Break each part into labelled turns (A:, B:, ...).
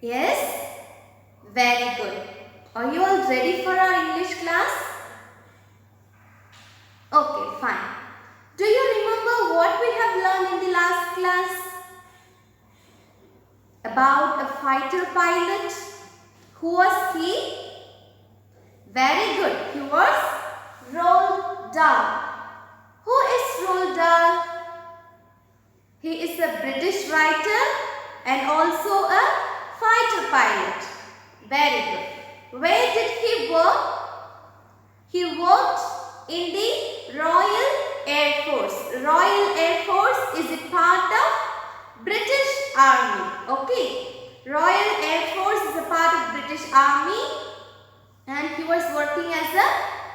A: Yes? Very good. Are you all ready for our English class? Okay, fine. Do you remember what we have learned in the last class? About a fighter pilot. Who was he? Very good. He was Roald Dahl. Who is Roald Dahl? He is a British writer and also a fighter pilot. Very good. Where did he work? He worked in the Royal Air Force. Royal Air Force is a part of British Army. Okay. Royal Air Force is a part of British Army and he was working as a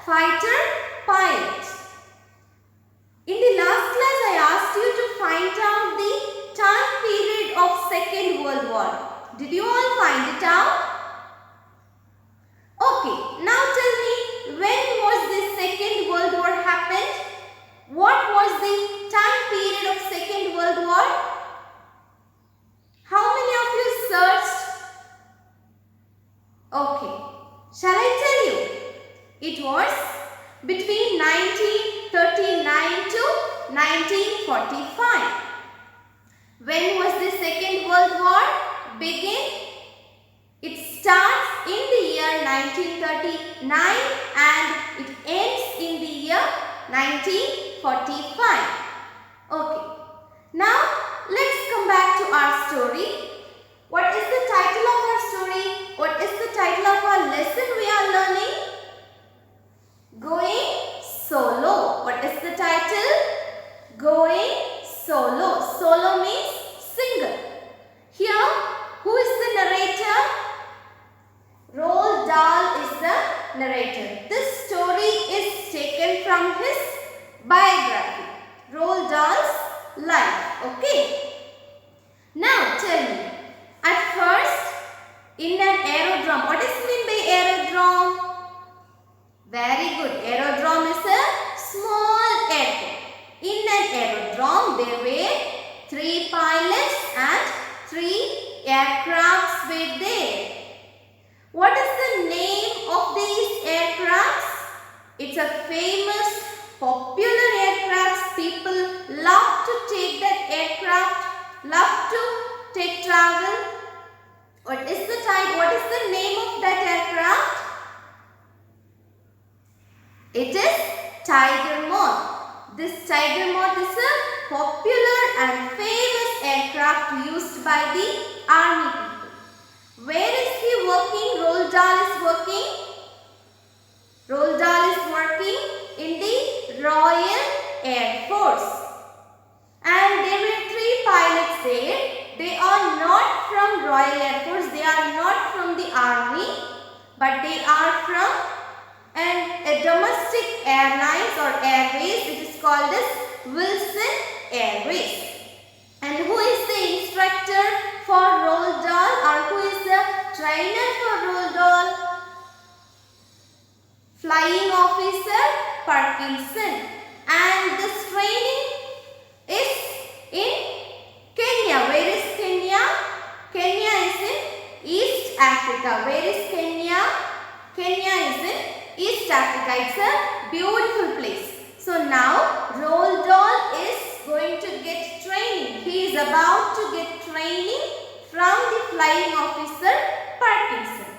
A: fighter pilot. In the last class, I asked you to find out the time period of Second World War. Did you all find it out? Okay, now tell me, when was the Second World War happened? What was the time period of Second World War? How many of you searched? Okay, shall I tell you? It was between 1939 to 1945. When was the Second World War begin? It starts in the year 1939 and it ends in the year 1945. Okay. Now, let's come back to our story. What is the title of our story? What is the title of our lesson we are learning? Going Solo. What is the title? Going Solo. Solo means single. Here, who is the narrator? Roald Dahl is the narrator. This story is taken from his biography. Roald Dahl's life. Okay. Now tell me. At first, in an aerodrome. What is mean by aerodrome? Very good. Aerodrome is a small airport. In an aerodrome, there were 3 pilots and 3 aircrafts were there. What is the name of these aircrafts? It's a famous, popular aircraft. People love to take that aircraft, love to take travel. What is the type? What is the name of that aircraft? It is Tiger Moth. This Tiger Moth is a popular and famous aircraft used by the army people. Where is he working? Roald Dahl is working. Roald Dahl is working in the Royal Air Force. And there were 3 pilots there. They are not from Royal Air Force. They are not from the army. But they are from a domestic airlines or airways. It is called as Wilson Airways. And who is the instructor for Roald Dahl, or who is the trainer for Roald Dahl? Flying Officer Parkinson. And this training is in Kenya. Where is Kenya? Kenya is in East Africa. Where is Kenya? Kenya is in East Africa. It's a beautiful place. So now Roald Dahl is going to get training. He is about to get training from the flying officer Parkinson.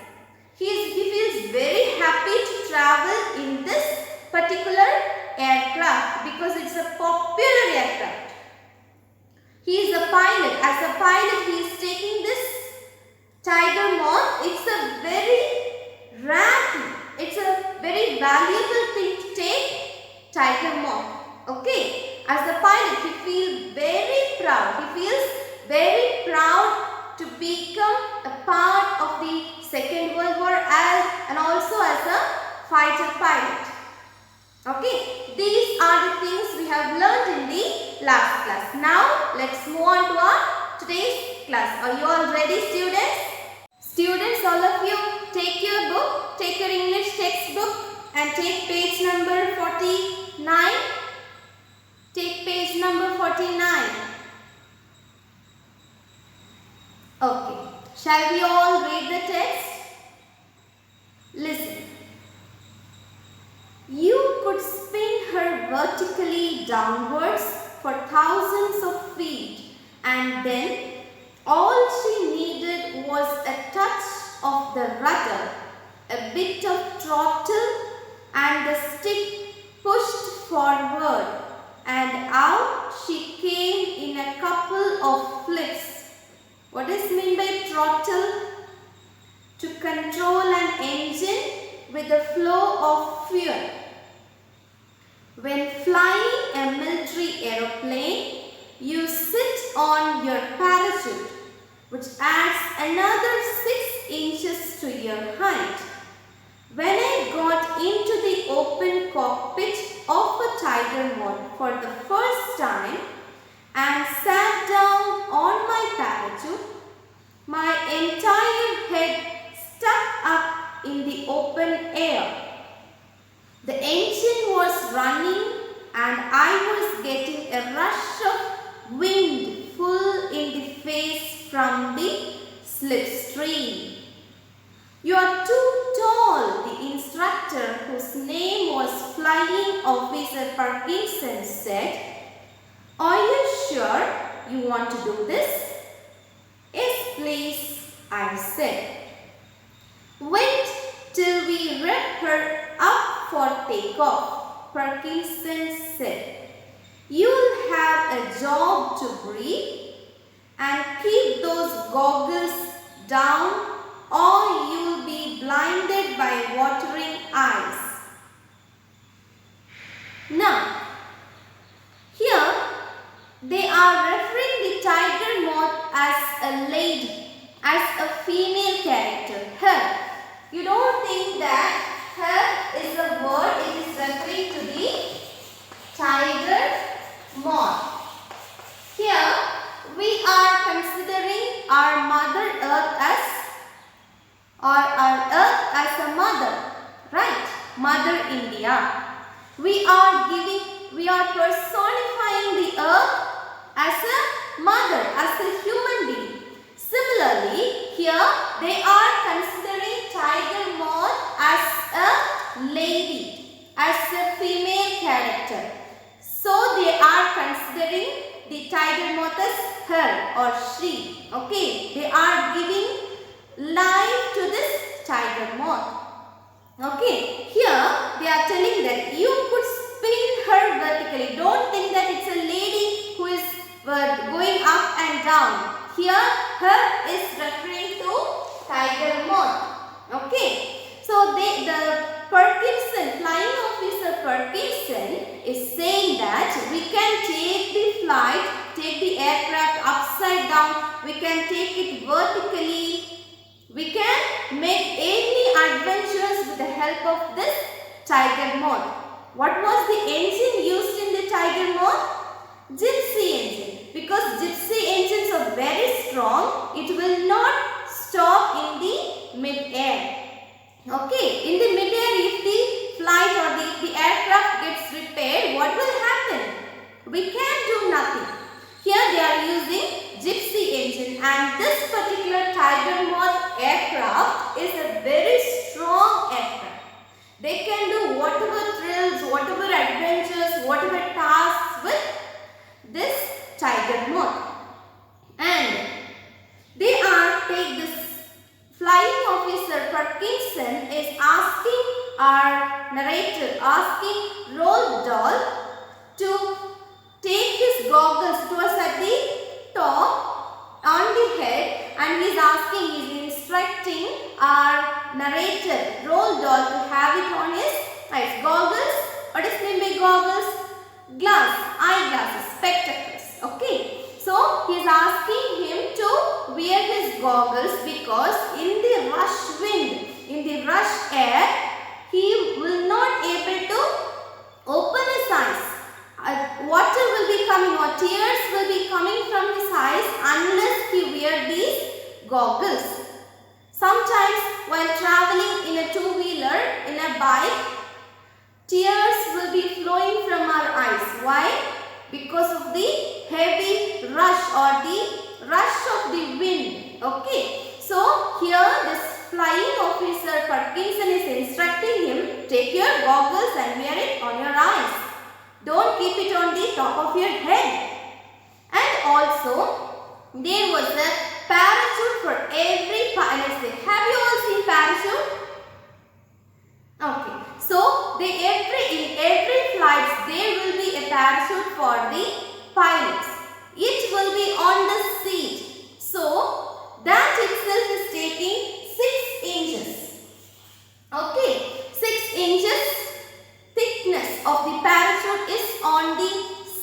A: He feels very happy to travel in this particular aircraft because it's a popular aircraft. He is a pilot. As a pilot, he is taking this Tiger Moth. It's a very rare thing. It's a very valuable thing to take Tiger Moth. Okay. As a pilot, he feels very proud. He feels very proud to become a part of the Second World War and also as a fighter pilot. Okay. These are the things we have learned in the last class. Now, let's move on to our today's class. Are you all ready, students? Students, all of you, take your book, take your English textbook and take page number 49. Take page number 49. Okay. Shall we all read the text? Listen. You could spin her vertically downwards for thousands of feet, and then all she needed was a touch of the rudder, a bit of throttle, and the stick pushed forward, and out she came in a couple of flips. What is meant by throttle? To control an engine with the flow of fuel. When flying a military aeroplane, you sit on your parachute, which adds another 6 inches to your height. When I got into the open cockpit of a Tiger Moth for the first time and sat down on my parachute, my entire head stuck up in the open air. The engine was running and I was getting a rush of wind full in the face from the slipstream. You are too tall, the instructor, whose name was Flying Officer Parkinson, said. Are you sure you want to do this? Yes, please, I said. Wait till we rev her up for takeoff, Parkinson said. You'll have a job to breathe and keep those goggles down or you'll be blinded by watering eyes. Now, here they are referring the Tiger Moth as a lady, as a female character, her. You don't think that her is a word, it is referring to the Tiger Moth. Here we are considering our Mother Earth as, or our Earth as a mother, right? Mother India. We are personifying the Earth as a mother, as a human being. Similarly, here they are considering Tiger Moth as a lady, as a female character. So they are considering the Tiger Moth as her or she. Okay, they are giving life to this Tiger Moth. Okay, here they are telling that you could spin her vertically. Don't think that it's a lady who is going up and down. Here, her is referring to Tiger Moth. Okay. So, the Parkinson, Flying Officer Parkinson is saying that we can take the flight, take the aircraft upside down, we can take it vertically, we can make any adventures with the help of this Tiger Moth. What was the engine used in the Tiger Moth? Gypsy engine. Because gypsy engines are very strong, it will not stop in the mid-air. Okay, in the mid-air, if the flight or the aircraft gets repaired, what will happen? We can do nothing. Here they are using gypsy engine, and this particular Tiger Moth aircraft is a very strong aircraft. They can do whatever thrills, whatever adventures, whatever tasks with this Tiger Moth. And they are take this Flying Officer Parkinson is asking our narrator, asking Roald Dahl to take his goggles towards at the top on the head, and he is asking, he is instructing our narrator Roald Dahl to have it on his eyes. Goggles, what is meant by goggles? Glass, eyeglasses, spectacles. Okay. So, he is asking him to wear his goggles because in the rush wind, in the rush air, he will not able to open his eyes. Water will be coming or tears will be coming from his eyes unless he wear these goggles. Sometimes while traveling in a two-wheeler, in a bike, tears will be flowing from our eyes. Why? Because of the heavy rush or the rush of the wind. Okay. So here this flying officer Parkinson is instructing him, take your goggles and wear it on your eyes. Don't keep it on the top of your head. And also there was a parachute for every pilot. Have you all seen parachute? Okay. So in every flight there will be a parachute for the pilots. It will be on the seat. So that itself is taking 6 inches. Okay. 6 inches thickness of the parachute is on the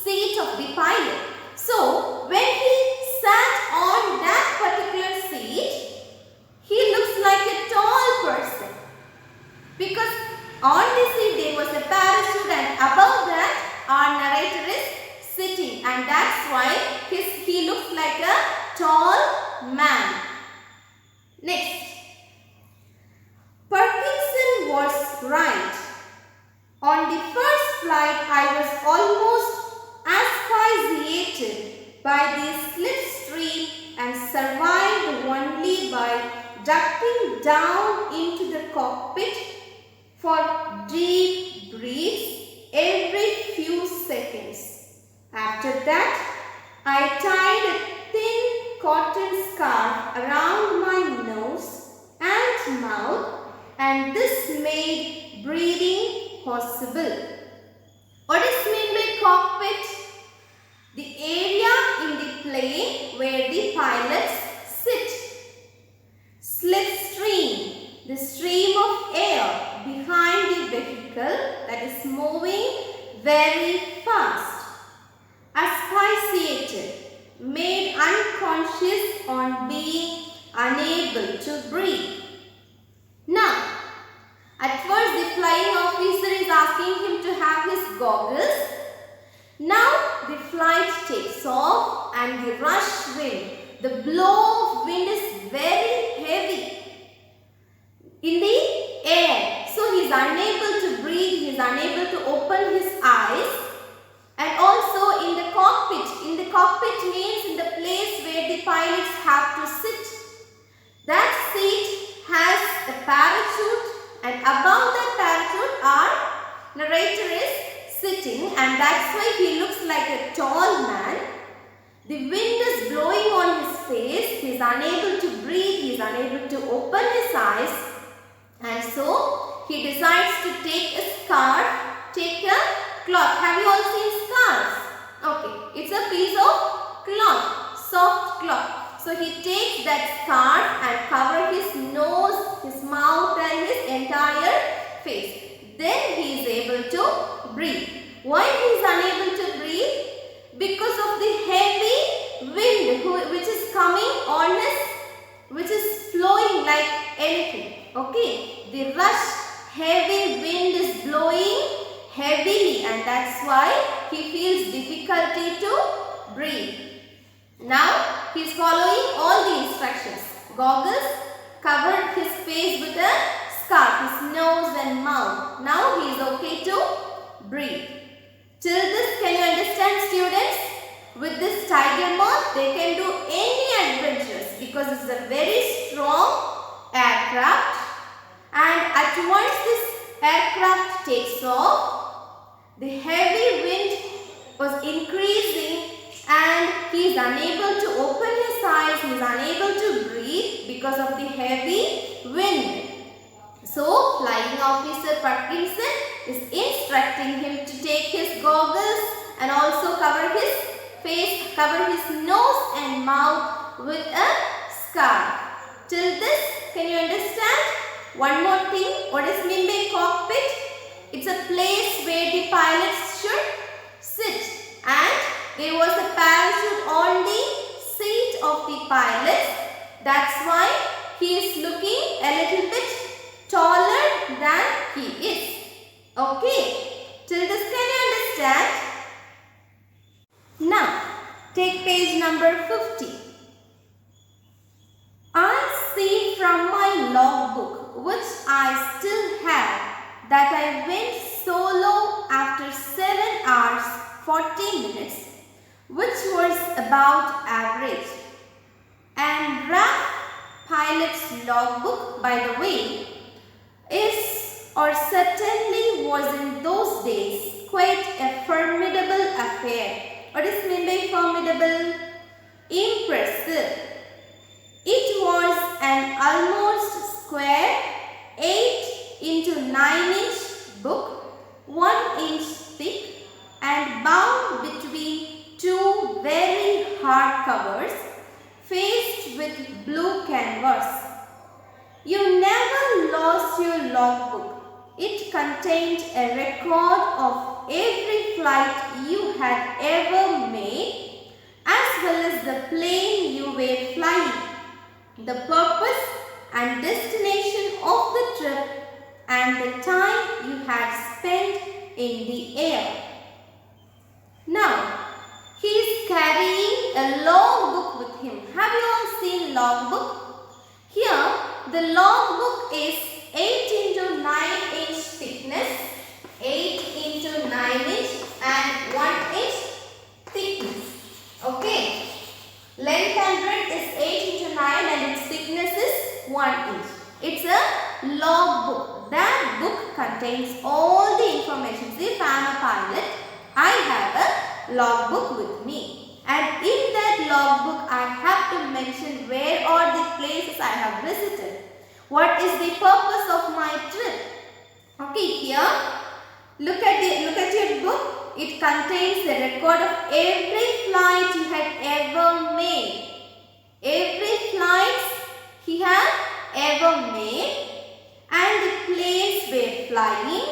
A: seat of the pilot. So when he sat on that particular seat, he looks like a tall person. Because on the seat there was a parachute and above that our narrator is sitting, and that's why he looks like a tall man. Next, Parkinson was right. On the first flight I was almost asphyxiated by the slipstream and survived only by ducking down into the cockpit for deep breaths every few seconds. After that, I tied a thin cotton scarf around my nose and mouth, and this made breathing possible. What is meant by cockpit? The area in the plane where the pilots sit. Slipstream, the stream of air behind the vehicle that is moving very fast. Asphyxiated, made unconscious on being unable to breathe. Now, at first the flying officer is asking him to have his goggles. Now the flight takes off and the rush wind, the blow of wind is very heavy in the air. So he is unable to breathe, he is unable to open his eyes. And also in the cockpit means in the place where the pilots have to sit. That seat has a parachute, and above that parachute our narrator is sitting, and that's why he looks like a tall man. The wind is blowing on his face, he is unable to breathe, he is unable to open his eyes, and so he decides to take a scarf, take a cloth. Have you all seen scarves? Okay, it's a piece of cloth, soft cloth. So he takes that scarf and covers his nose, his mouth and his entire face. Then he is able to breathe. Why he is unable to breathe? Because of the heavy wind which is coming on which is flowing like anything. Okay, the rush heavy wind is blowing heavily, and that's why he feels difficulty to breathe. Now he is following all the instructions. Goggles, covered his face with a scarf, his nose and mouth. Now he is okay to breathe. Till this, can you understand, students? With this tiger moth, they can do any adventures because it's a very strong aircraft, and at once this aircraft takes off, the heavy wind was increasing and he is unable to open his eyes, he is unable to breathe because of the heavy wind. So, flying officer Parkinson is instructing him to take his goggles and also cover his face, cover his nose and mouth with a scarf. Till this, can you understand? One more thing, what is meant by cockpit? It's a place where the pilots should sit, and there was a parachute on the seat of the pilot. That's why he is looking a little bit taller than he is. Okay, till this, can you understand? Now, take page number 50. I see from my logbook, which I still have, that I went solo after 7 hours 40 minutes, which was about average, and RAF pilot's logbook, by the way, is or certainly was in those days quite a formidable affair. What is meant by formidable? Impressive. It was an almost square 8 into 9 inch book, 1 inch thick and bound between two very hard covers faced with blue canvas. You never lost your logbook. It contained a record of every flight you had ever made as well as the plane you were flying, the purpose and destination of the trip and the time you had spent in the air. Now, he is carrying a logbook with him. Have you all seen logbook? Here, the logbook is 8 into 9 inch thickness, 8 into 9 inch and 1 inch thickness. Okay. Length and breadth is 8 into 9 and its thickness is 1 inch. It's a logbook. That book contains all the information. If I am a pilot, I have a logbook with me. And in that logbook, I have to mention where are the places I have visited. What is the purpose of my trip? Okay, here, look at your book. It contains the record of every flight you had ever made. Every flight he had ever made and the place where flying.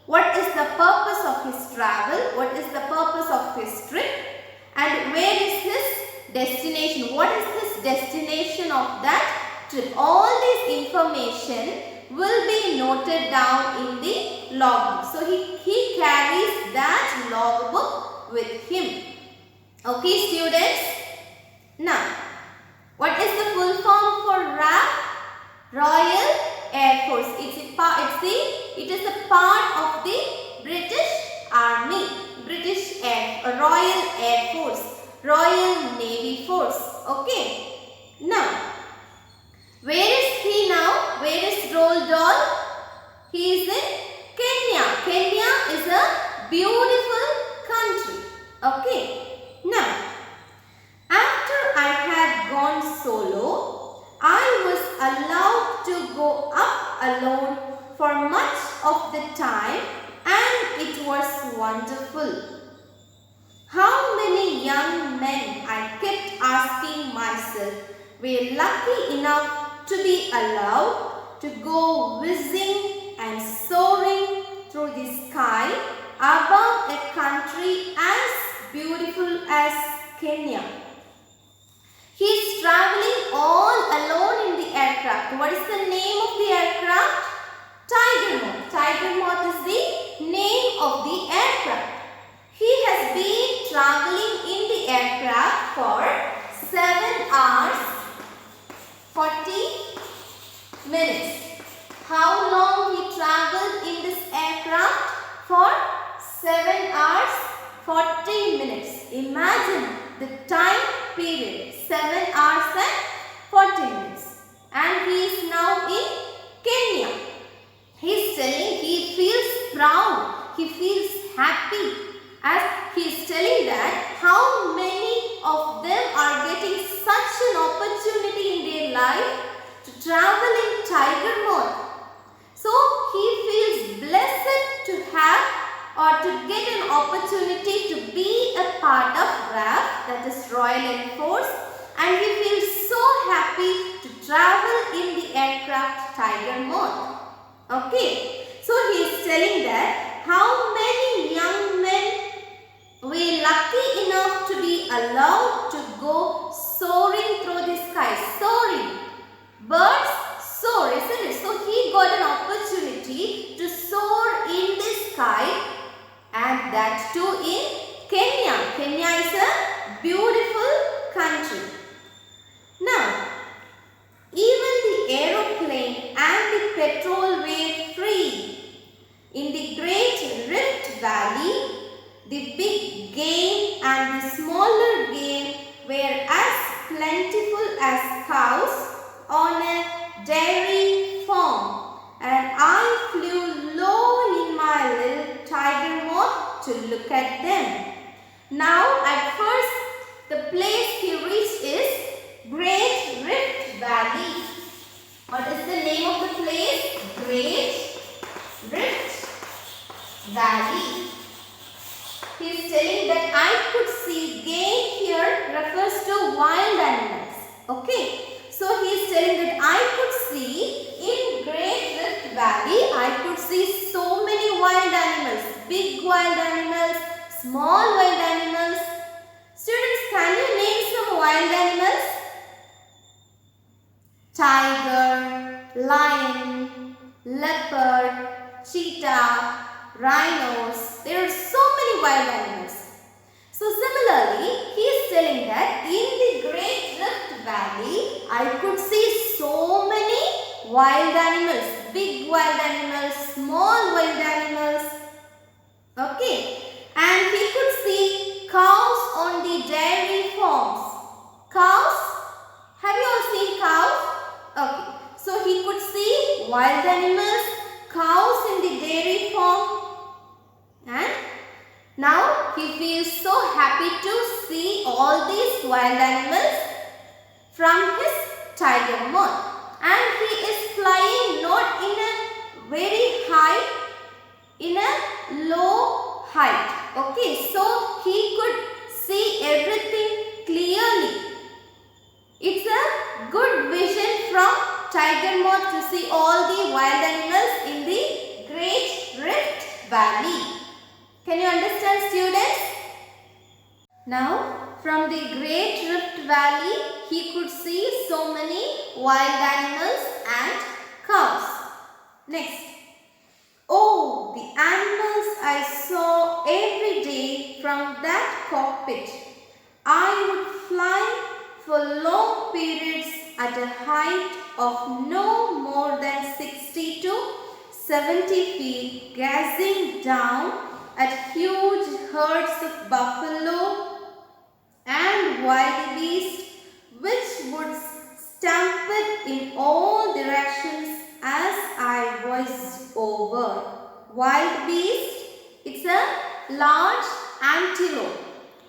A: What is the purpose of his travel? What is the purpose of his trip? And where is his destination? What is his destination of that trip? All this information will be noted down in the logbook. So he carries that logbook with him. Okay, students. Now, what is the full form for RAF? Royal Air Force. It is a part of the British Army, Royal Air Force, Royal Navy Force. Okay. Now, where is he now? Where is Roald Dahl? He is in Kenya. Kenya is a beautiful country. Okay. Now, after I had gone solo, I was allowed to go up alone for much of the time and it was wonderful. How many young men, I kept asking myself, were lucky enough to be allowed to go whizzing and soaring through the sky above a country as beautiful as Kenya. He is traveling all alone in the aircraft. What is the name of the aircraft? Tiger Moth. Tiger Moth is the name of the aircraft. He has been traveling in the aircraft for 7 hours 40 minutes. How long he traveled in this aircraft? For 7 hours 40 minutes. Imagine the time period, 7 hours and 40 minutes. And he is now in Kenya. He is telling he feels proud, he feels happy as he is telling that how many of them are getting such an opportunity in their life to travel in Tiger Moth. So he feels blessed to have or to get an opportunity to be a part of RAF, that is Royal Air Force, and he feels so happy to travel in the aircraft Tiger Moth. Okay, so he is telling that how many young men were lucky enough to be allowed to go soaring through the sky. Soaring. Birds soar, isn't it? So he got an opportunity to soar in the sky, and that too in Kenya. Kenya is a beautiful country. Now, even the aeroplane and the petrol were free. In the Great Rift Valley, the big game and the smaller game were as plentiful as cows, on a dairy farm, and I flew low in my little tiger moth to look at them. Now at first the place he reached is Great Rift Valley. What is the name of the place? Great Rift Valley. He is telling that I could see game here refers to wild animals. Okay. So he is telling that I could see in Great Rift Valley, I could see so many wild animals. Big wild animals, small wild animals. Students, can you name some wild animals? Tiger, lion, leopard, cheetah, rhinos. There are so many wild animals. So similarly, he is telling that in the Great Rift Valley, I could see so many wild animals. Big wild animals, small wild animals. Okay. And he could see cows on the dairy farms. Cows? Have you all seen cows? Okay. So he could see wild animals, cows in the dairy farm, and now he feels so happy to see all these wild animals from his tiger moth. And he is flying not in a very high, in a low height. Okay, so he could see everything clearly. It's a good vision from tiger moth to see all the wild animals in the Great Rift Valley. Can you understand, students? Now, from the Great Rift Valley, he could see so many wild animals and cows. Next. Oh, the animals I saw every day from that cockpit. I would fly for long periods at a height of no more than 60 to 70 feet, gazing down at huge herds of buffalo and wild beasts which would stampede in all directions as I was over. Wild beast, it's a large antelope.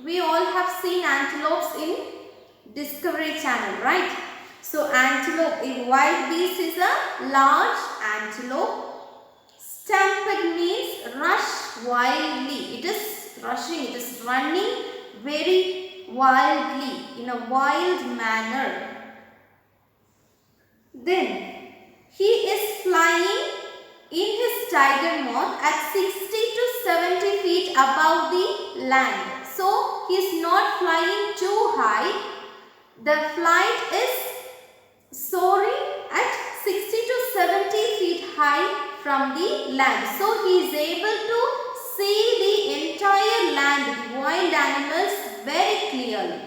A: We all have seen antelopes in Discovery Channel, right? So antelope, a wild beast is a large antelope. Stampede means rush wildly. It is rushing, it is running very wildly, in a wild manner. Then he is flying in his tiger moth at 60 to 70 feet above the land. So he is not flying too high. The flight is soaring at 60 to 70 feet high from the land. So he is able to see the entire land, the wild animals, very clearly.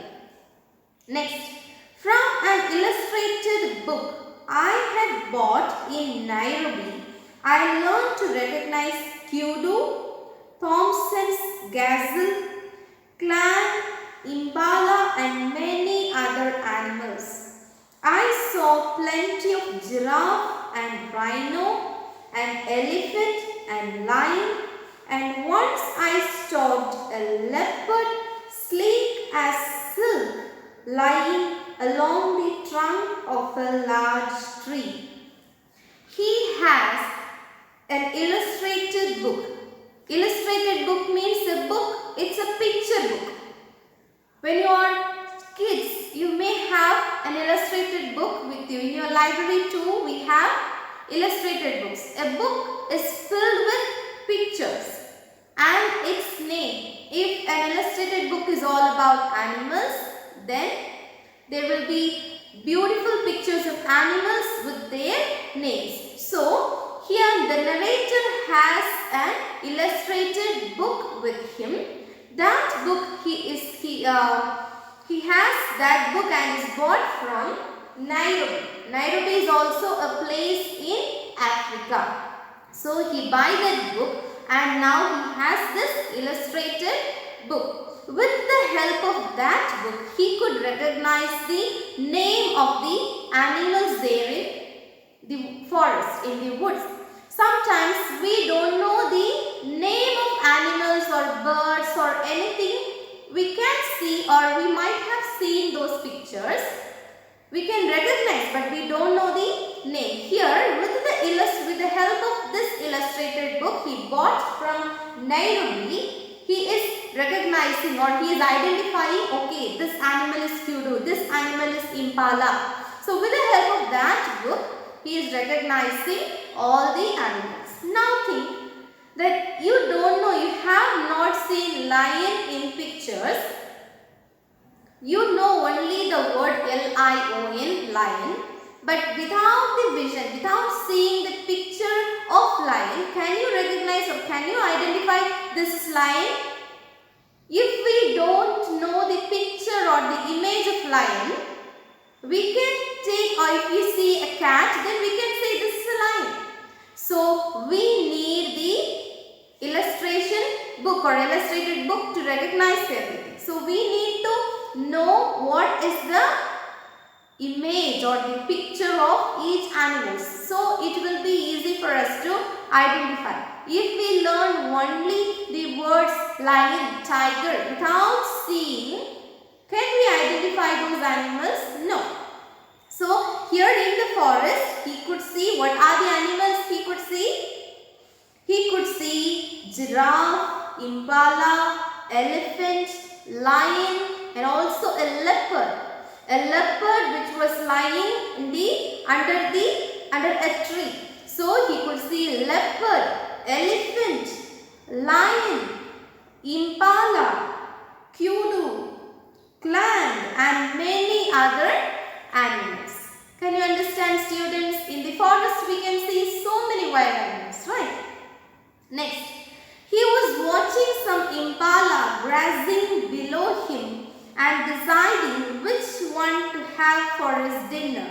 A: Next, from an illustrated book I had bought in Nairobi, I learned to recognize kudu, Thompson's gazelle, clan, impala and many other animals. I saw plenty of giraffe and rhino and elephant and lion, and once I stopped a leopard sleek as silk lying along the trunk of a large tree. He has an illustrated book. Illustrated book means a book, it's a picture book. When you are kids, you may have an illustrated book with you. In your library too, we have illustrated books. A book is filled with pictures and its name. If an illustrated book is all about animals, then there will be beautiful pictures of animals with their names. So, here the narrator has an illustrated book with him. That book he has that book and is bought from Nairobi. Nairobi is also a place in Africa. So he buys that book and now he has this illustrated book. With the help of that book, he could recognize the name of the animals there in the forest, in the woods. Sometimes we don't know the name of animals or birds or anything. We can see, or we might have seen those pictures. We can recognize, but we don't know the name. Here, with the help of this illustrated book he bought from Nairobi, he is recognizing, or he is identifying, okay, this animal is kudu, this animal is impala. So with the help of that book, he is recognizing all the animals. Now think that you don't know, you have not seen lion in pictures. You know only the word L-I-O-N, lion. But without the vision, without seeing the picture of lion, can you recognize or can you identify this is lion? If we don't know the picture or the image of lion, we can take, or if we see a cat, then we can say this is a lion. So we need the illustration book or illustrated book to recognize everything. So we need to know what is the image or the picture of each animal. So it will be easy for us to identify. If we learn only the words lion, tiger without seeing, can we identify those animals? No. So here in the forest, he could see, what are the animals he could see? He could see giraffe, impala, elephant, lion, and also a leopard. A leopard which was lying in under a tree. So he could see leopard, elephant, lion, impala, kudu, clan, and many other animals. Can you understand, students? In the forest we can see so many wild animals, right? Next, he was watching some impala grazing below him and deciding which one to have for his dinner.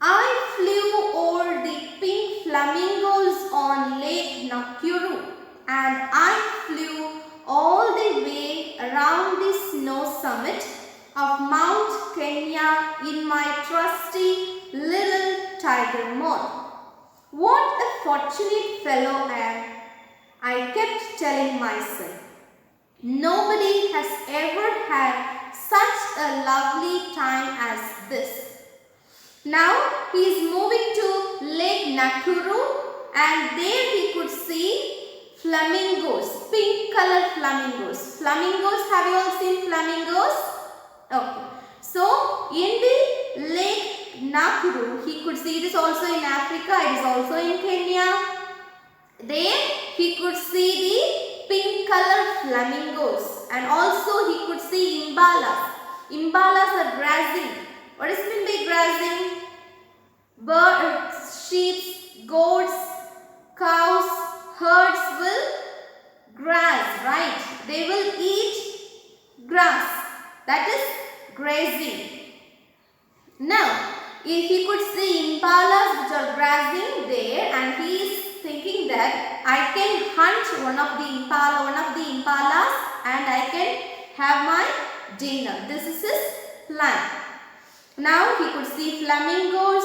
A: I flew over the pink flamingos on Lake Nakuru, and I flew all the way around the snow summit of Mount Kenya in my trusty little tiger moth. What a fortunate fellow I am, I kept telling myself. Nobody has ever had such a lovely time as this. Now he is moving to Lake Nakuru, and there he could see flamingos, pink colored flamingos. Flamingos, have you all seen flamingos? Okay. So in the Lake Nakuru, he could see, it is also in Africa, it is also in Kenya. There he could see the pink colored flamingos, and also he could see imbalas. Imbalas are grazing. What is meant by grazing? Birds, sheep, goats, cows, herds will grass, right? They will eat grass. That is grazing. Now, if he could see impalas which are grazing there, and he is thinking that I can hunt one of the impalas, and I can have my dinner. This is his plan. Now he could see flamingos,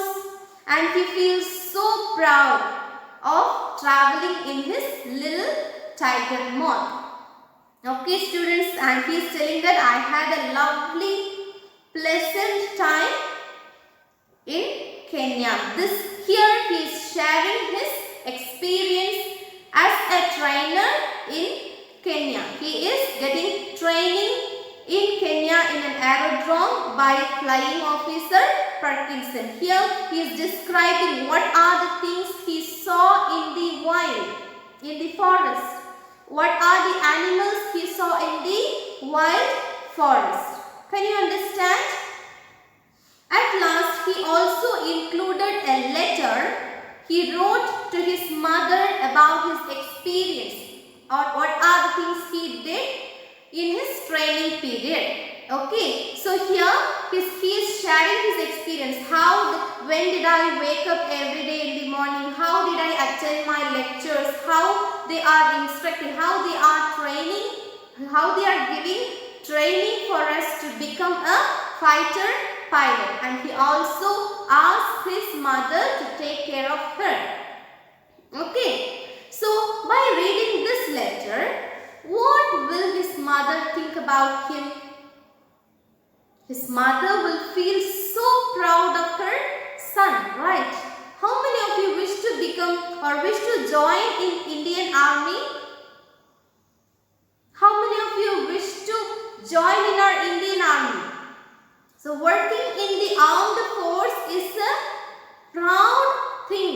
A: and he feels so proud of traveling in his little tiger moth. Okay, students, and he is telling that I had a lovely, pleasant time in Kenya. Here he is sharing his experience as a trainer in Kenya. He is getting training in Kenya in an aerodrome by Flying Officer Parkinson. Here he is describing what are the things he saw in the wild, in the forest. What are the animals he saw in the wild forest? Can you understand? At last, he also included a letter he wrote to his mother about his experience, or what are the things he did in his training period. Okay, so here he is sharing his experience. When did I wake up every day in the morning? How did I attend my lectures? How they are instructing, how they are training, how they are giving training for us to become a fighter pilot, and he also asked his mother to take care of her. Okay, so by reading this letter, what will his mother think about him? His mother will feel so proud of her son, right? How many of you wish to become or wish to join in Indian Army? How many of you wish to join in our Indian Army? So working in the armed force is a proud thing.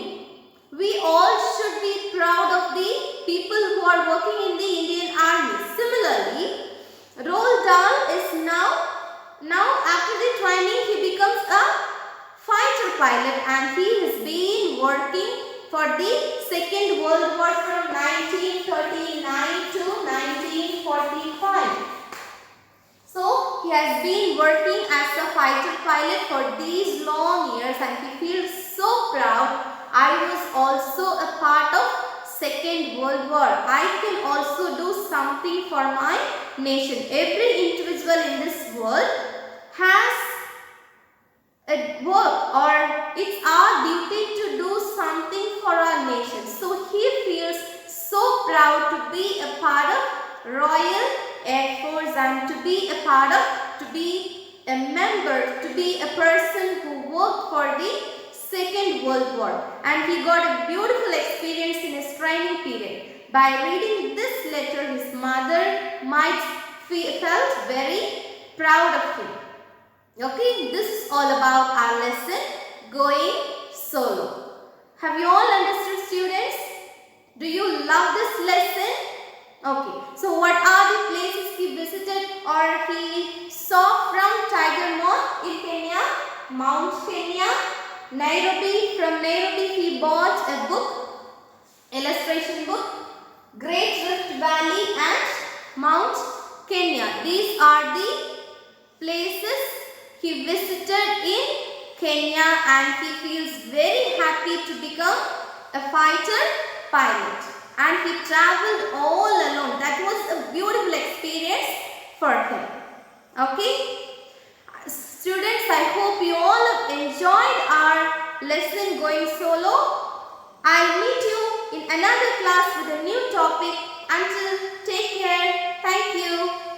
A: We all should be proud of the people who are working in the Indian Army. Similarly, Roald Dahl is now after the training he becomes a fighter pilot, and he has been working for the Second World War from 1939 to 1945. So he has been working as a fighter pilot for these long years, and he feels so proud. I was also a part of Second World War. I can also do something for my nation. Every individual in this world has a work, or it's our duty to do something for our nation. So he feels so proud to be a part of Royal Air Force and to be a part of, to be a member, to be a person who worked for the Second World War, and he got a beautiful experience in his training period. By reading this letter, his mother might felt very proud of him. Okay, this is all about our lesson, Going Solo. Have you all understood, students? Do you love this lesson? Okay, so what are the places he visited or he saw from Tiger Moth in Kenya? Mount Kenya, Nairobi. From Nairobi he bought a book, illustration book, Great Rift Valley and Mount Kenya. These are the places he visited in Kenya, and he feels very happy to become a fighter pilot. And he traveled all alone. That was a beautiful experience for him. Okay? Students, I hope you all enjoyed our lesson Going Solo. I'll meet you in another class with a new topic. Until, take care. Thank you.